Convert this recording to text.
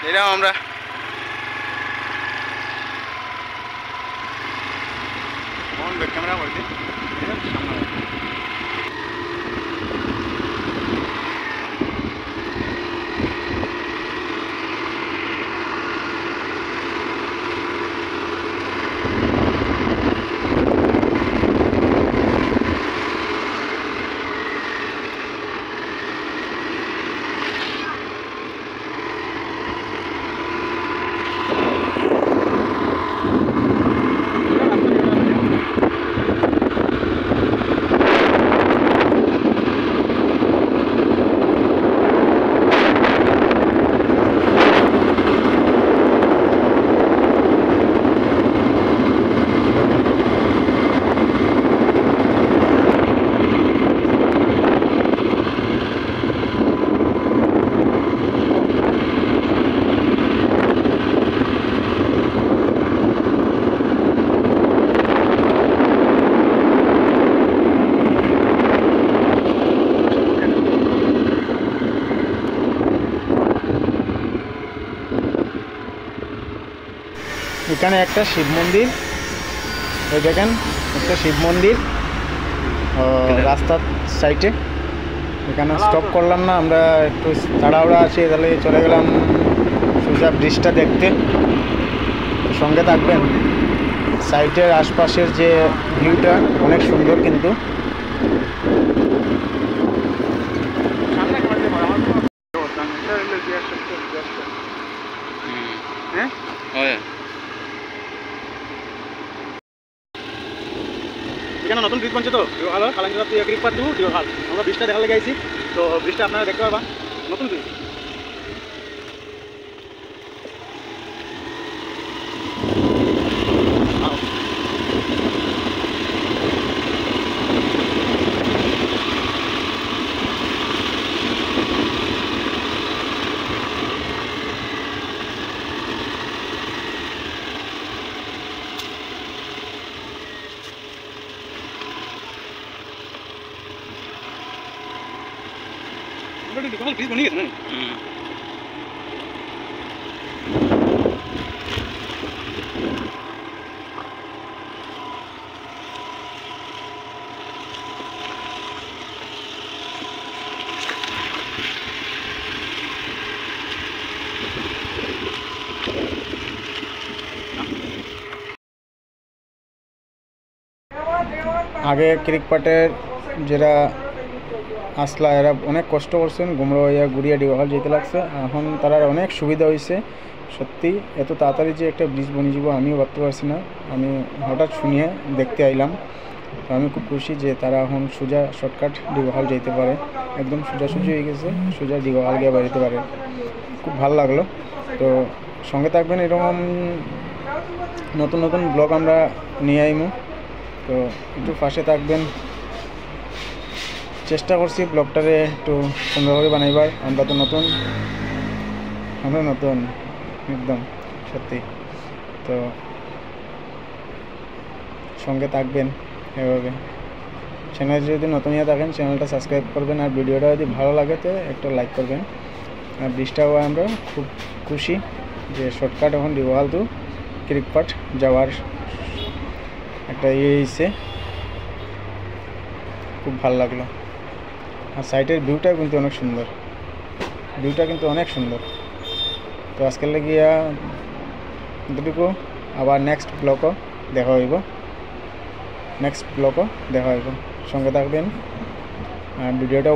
এরাও আমরা ক্যামেরা করছি সামনে এখানে একটা শিব মন্দির, ওই দেখেন একটা শিব মন্দির রাস্তার সাইডে। এখানে স্টপ করলাম না, আমরা একটু তাড়াহুড়া আছি, তাহলে চলে গেলাম সোজা ব্রিজটা দেখতে। সঙ্গে থাকবেন। সাইটের আশপাশের যে ভিউটা অনেক সুন্দর কিন্তু। এখানে নতুন ব্রিজ বানছে তো ডিওহাল কালাঙ্গিরা তুই ক্রিক পার টু ডিওহাল, আমরা ব্রিজটা দেখার লেগে আইছি। তো ব্রিজটা আপনারা দেখতে পারবা, নতুন ব্রিজ। ব্রিজ বনিয়ে গেছে না? আগে ক্রিকপাটের যারা আসলা এরা অনেক কষ্ট করছেন, গুমরা হইয়া ঘুরিয়া ডিওহাল যেতে লাগছে। এখন তারা অনেক সুবিধা হয়েছে। সত্যি এত তাড়াতাড়ি যে একটা ব্রিজ বনে যাব আমিও ভাবতে পারছি না। আমি হঠাৎ শুনিয়ে দেখতে আইলাম, তো আমি খুব খুশি যে তারা এখন সোজা শর্টকাট ডিওহাল যেতে পারে। একদম সোজাসুজি হয়ে গেছে, সোজা ডিওহাল গিয়ে বাড়িতে পারে। খুব ভালো লাগলো। তো সঙ্গে থাকবেন, এরকম নতুন নতুন ব্লগ আমরা নিয়ে আইমু। তো একটু পাশে থাকবেন। চেষ্টা করছি ব্লগটারে একটু সুন্দরভাবে বানাইবার। আমরা নতুন একদম সত্যি। তো সঙ্গে থাকবেন এভাবে। চ্যানেলে যদি নতুন হয়ে থাকেন চ্যানেলটা সাবস্ক্রাইব করবেন, আর ভিডিওটা যদি ভালো লাগে তো একটা লাইক করবেন। আর ব্রিজটাও আমরা খুব খুশি যে শর্টকাট এখন ডিওহাল টু ক্রিকপাট যাওয়ার একটা হয়েছে। খুব ভালো লাগলো। আর সাইটের ভিউটা কিন্তু অনেক সুন্দর। তো আজকের লাগিয়া এতটুকু। আবার নেক্সট ব্লগও দেখা হইব। সঙ্গে থাকবেন। আর ভিডিওটা